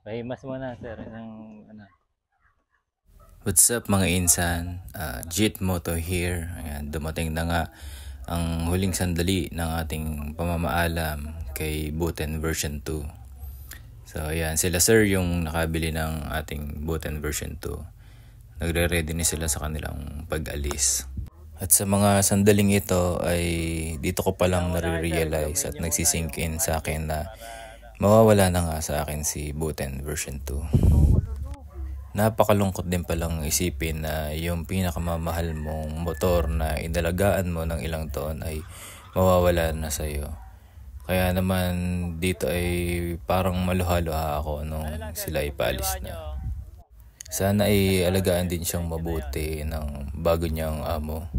Pahimas muna sir ng ano. What's up mga insan? Jit Moto here. Ayan, dumating na nga ang huling sandali ng ating pamamaalam kay Buten version 2. So ayan, sila sir yung nakabili ng ating Buten version 2. Nagre-ready na sila sa kanilang pag-alis. At sa mga sandaling ito ay dito ko palang nare-realize at nagsisink in sa akin na mawawala na nga sa akin si Buten version 2. Napakalungkot din palang isipin na yung pinakamamahal mong motor na inalagaan mo ng ilang taon ay mawawala na sa'yo. Kaya naman dito ay parang maluha-luha ako nung sila ipalis na. Sana ay alagaan din siyang mabuti ng bago niyang amo.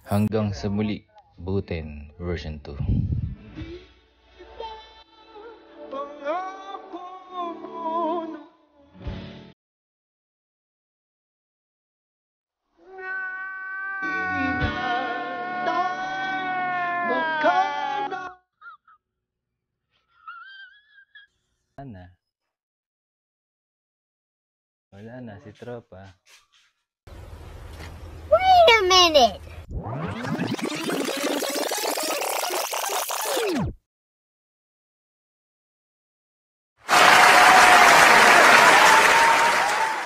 Hanggang sa muli, Buten version 2. Wala na si tropa. Wait a minute.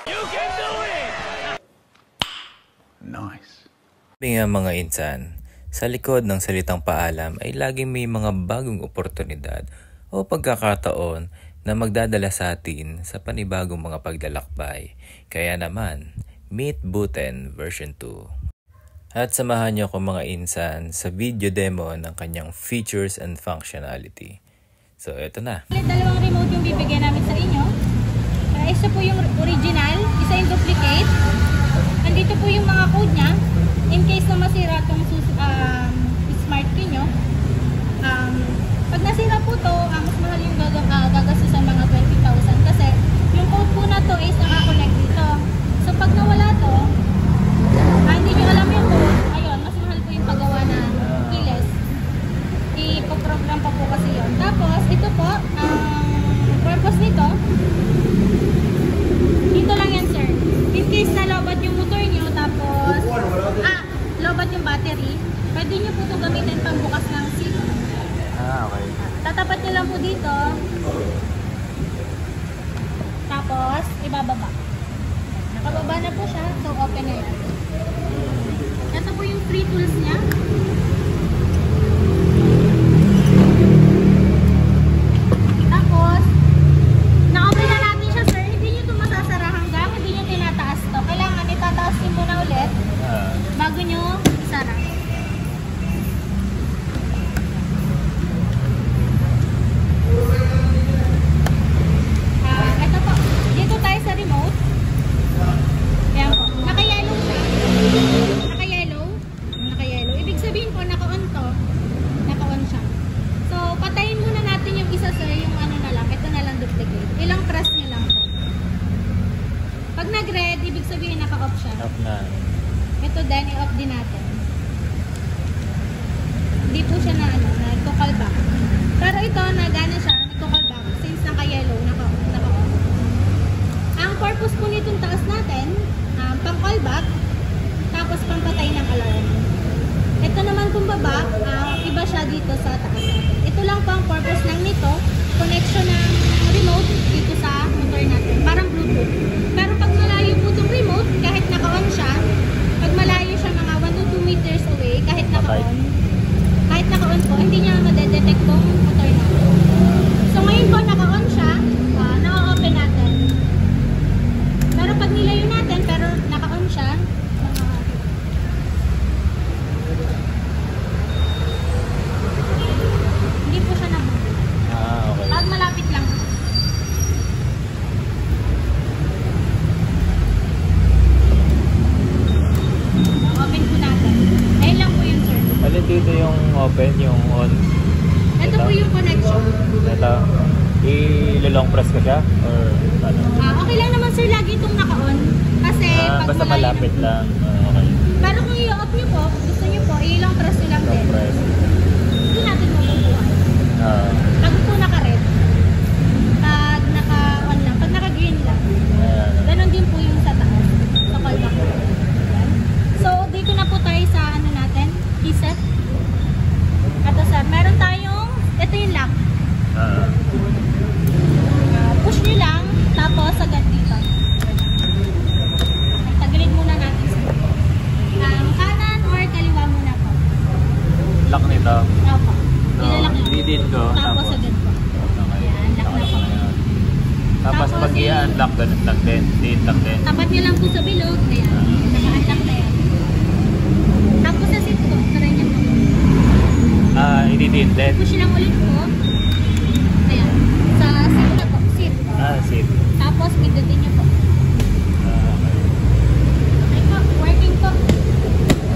You can do it! Nice. Sabi nga mga insan, sa likod ng salitang paalam ay laging may mga bagong oportunidad o pagkakataon na magdadala sa atin sa panibagong mga paglalakbay. Kaya naman, meet Buten version 2. At samahan niyo ako mga insan sa video demo ng kanyang features and functionality. So, eto na. Dalawang remote yung bibigyan namin sa inyo. Isa po yung original, isa yung duplicate. Andito po yung mga code niya. In case na masira itong smart key nyo. Pag nasira po ito, mas mahal yung gagastos sa mga 20,000 kasi yung code po na to is nakakonect dito. So pag nawala to, hindi nyo alam yung code, ayun, mas mahal po yung paggawa ng keyless. Ipoprogram pa po kasi yun. Tapos, ito po, ang purpose nito, dito lang yan sir. In case na lobat yung motor nyo, tapos, lobat yung battery, pwede nyo po ito gamitin pang bukas ng seat. Okay. Tatapat nyo lang po dito. Tapos, ibababa. Nakababa na po siya. So, open na yan. Ito po yung free tools niya. Tapos, na-open na natin siya, sir. Hindi nyo ito masasara hanggang hindi nyo tinataas ito. Kailangan itataas din muna ulit bago nyo isara. Ito po. Dito tayo sa remote. Ayan po. Naka-yellow siya. Naka-yellow. Naka-yellow. Ibig sabihin po, naka-on to. Naka-on siya. So, patayin muna natin yung isa sir, yung ano na lang. Ito na lang duplicate. Ilang press nyo lang po. Pag nag-red, ibig sabihin naka-off siya. Off na. Ito din, i-off din natin. Hindi po siya na ano, nagko-call back. Pero ito, nagana siya, nagko-call back. Since naka-yellow, naka-off. Ang purpose po nitong taas natin, pang-call back, tapos pang-patay ng alarm. Ito naman kung baba, iba siya dito sa taas natin. Ito lang po ang purpose lang nito, connection ng remote dito sa motor natin. Parang Bluetooth. Pero pag malayo po itong remote, kahit naka-on siya, pag malayo siya mga 1 to 2 meters away, kahit naka-on po, hindi niya madedetect tong motor natin. So ngayon po, naka-on siya, na-open natin. Pero pag nilayo natin, pero naka-on siya, hindi po siya nabubuhay. Okay. Pag malapit lang. Open po natin. Ayun lang po yun, sir. Alin dito yung open, yung on? Ito po yung connection. Ito. I-long press ko siya? Or ano? Okay lang naman, sir, lagi itong naka-on. Kasi pag Basta malayo malapit na- lang. Okay. Pero kung i-off nyo po, gusto nyo po, i-long press nyo lang Long din. press. Hindi natin mabubuhay. Pag po naka-red, pag naka-on lang. Pag naka Tapos pag i-unlock, ganun lang din. Din lang din. Tapat niya lang po sa bilog. Ayan. Naka-unlock na yan. Tapos sa seat po, try niya po. Ididin din. Push lang ulit po. Ayan. Sa seat na po. Seat. Seat. Tapos pindutin niyo po. Okay. Ay po, working po.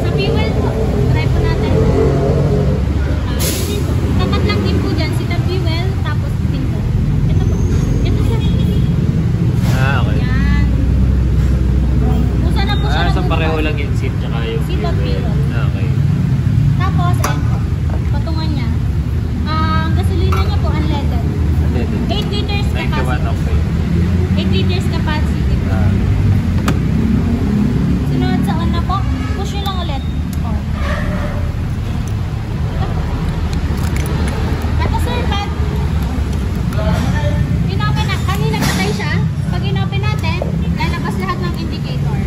Sa fuel po. Try po natin. Yun din po. Tapat lang din po dyan. Seat and fuel. Tapos pinto. Ito po. Ito siya. Okay. Yan. Kung saan na po siya So nagbubukas. pareho lang yung seat tsaka yung Seat at fuel. Okay. Tapos, ayun po. Patungan niya. Ang gasolina niya po, unleaded. 8 liters 91 capacity. octane. 8 liters capacity po. Sunod sa on na po. Push nyo lang ulit. On. Ito sir, pag inopen na, kanina patay siya. Pag inopen natin, lalabas lahat ng indicator.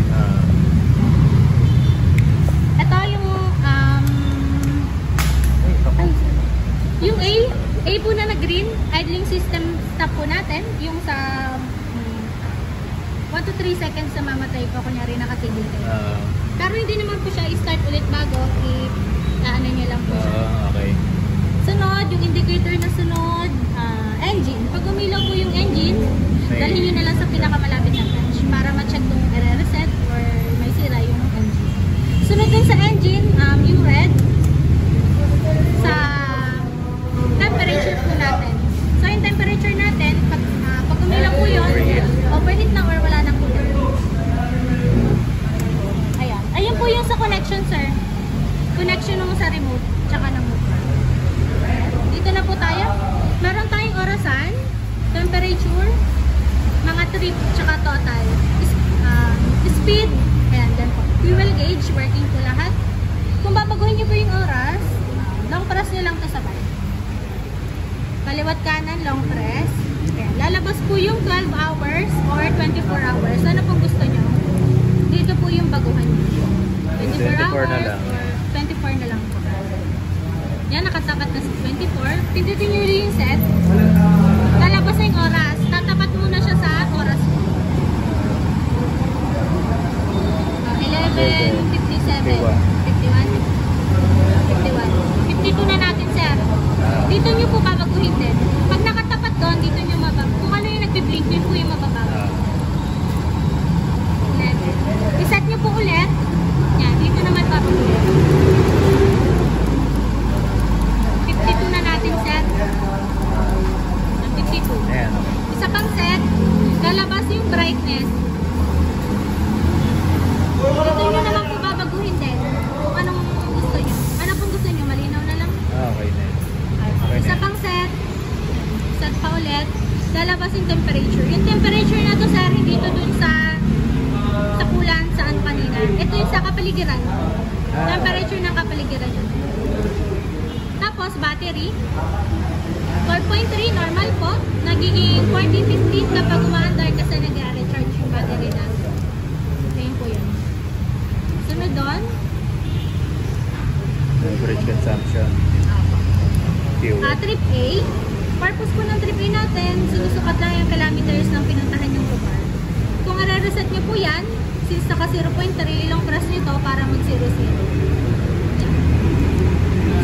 Ito yung yung A po na green, idling system stop po natin. Yung sa 1 to 3 seconds na mamatay po, kunyari nakasigil kayo. Pero hindi naman po siya i-start ulit bago, i-ano nyo lang po siya. Okay. Sunod, yung indicator na sunod, engine. Pag umilaw po yung engine, dalhin nyo na lang sa pinakamalapit na branch para ma-check kung i-reset or may sira yung engine. Sunod din sa engine, yung red, sa temperature po natin. So yung temperature natin, pag umilaw po yun, overheat na or wala nang cooler. Ayan. Ayun po yung sa connection, sir. Connection nung sa remote, tsaka ng motor. Dito na po tayo. Meron tayong orasan, temperature, mga trip, tsaka total. Speed, ayan, dyan po. Fuel gauge, working po lahat. Kung babaguhin nyo po yung oras, long press nyo lang ito sabay. Kaliwat kanan, long press. Ayan. Lalabas po yung 12 hours or 24 hours. Ano pong gusto nyo? Dito po yung baguhan nyo. 24 hours na lang. or 24 na lang po. Yan, nakatapat na sa 24. Pindutin nyo yung set. Lalabas na yung oras. Tatapat muna siya sa oras po. 11:57. 51. 52 na natin, sir. Dito nyo po babaguhin din. Pag nakatapat doon, dito nyo mababago. Kung ano yung nagbiblink, yun po yung mababago. 11. Iset nyo po ulit. Yan, dito naman babaguhin. 52 na natin, sir. 52. Ayan. Isa pang set, lalabas yung brightness. Dito nyo naman po babaguhin din. Kung anong gusto nyo. Ano pong gusto nyo? Malinaw na lang? Okay na. Okay Isa na. pang set. Set pa ulit. Lalabas yung temperature. Yung temperature na to, sir, hindi to dun sa kulan saan kanina. Ito yung sa kapaligiran. Temperature ng kapaligiran yun. Tapos, battery. 4.3, normal po. Nagiging 40-15 kapag umaandar kasi nag-recharge yung battery natin. Ayun po yun. Sunod doon. Average consumption. Fuel. Trip A. Purpose po ng trip A natin, sinusukat lang yung kilometers ng pinuntahan yung lugar. Kung i-reset nyo po yan, since naka 0.3, ilang press nyo to para mag 0.0.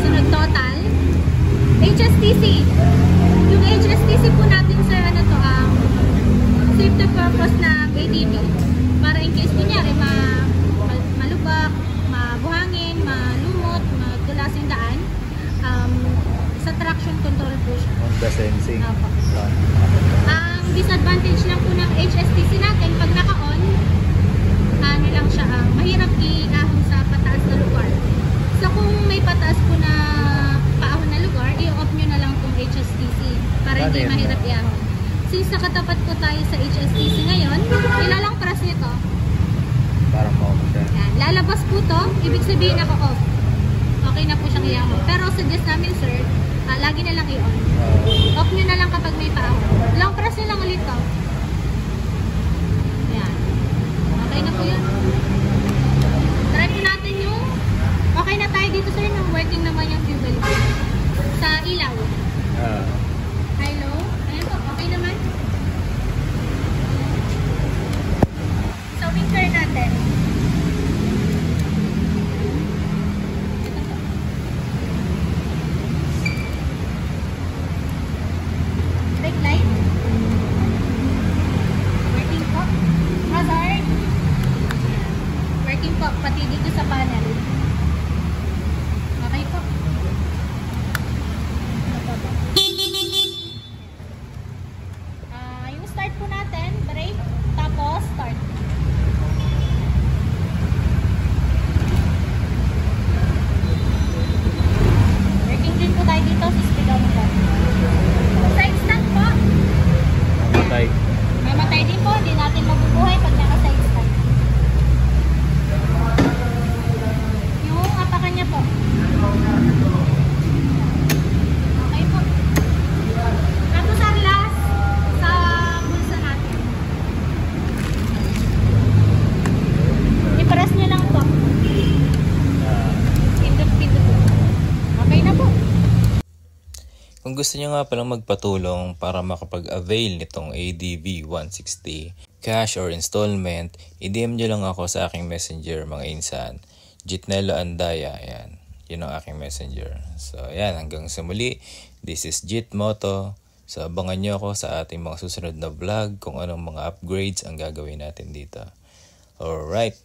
Sunod total. HSTC. Yung HSTC po natin, sir, ano to, safety purpose ng ATV. Para in case kunyari, malubak, mabuhangin, malumot, madulas yung daan, sa traction control po siya. Honda sensing. Apo. Ang disadvantage lang po ng HSTC natin, pag naka-on, ano lang siya, mahirap i-ahon sa pataas na lugar. So kung may pataas po na paahon na lugar, i-off nyo na lang itong HSTC para hindi mahirap i-ahon. Since nakatapat po tayo sa HSTC ngayon, ilalang press nyo to. Parang ma-off siya. Yan. Lalabas po to, ibig sabihin naka-off. Okay na po siyang i-ahon. Pero suggest namin, sir, lagi na lang i-on. Off nyo na lang kapag may paahon. Long press nyo lang ulit to. Yan. Okay na po yun. Try po natin yung okay na tayo dito, sir, nung working naman yung fuel sa ilaw. High, low. Ayan po, okay naman. start. Working din po tayo dito sa speed on po. Sa instant po, Matay. mamatay din po. Hindi natin mabubuhay pag naka-sa instant. Yung apakan niya po. Okay po. Tapos ang last sa bulsa natin. I-press nyo lang po. Pindot-pindot po. Okay na po. Kung gusto nyo nga palang magpatulong para makapag-avail nitong ADV 160, cash or installment, i-DM nyo lang ako sa aking messenger mga insan. Jitnelo Andaya, ayan. Yun ang aking messenger. So, ayan, hanggang sa muli. This is Jit Moto. So, abangan nyo ako sa ating mga susunod na vlog kung anong mga upgrades ang gagawin natin dito. Alright.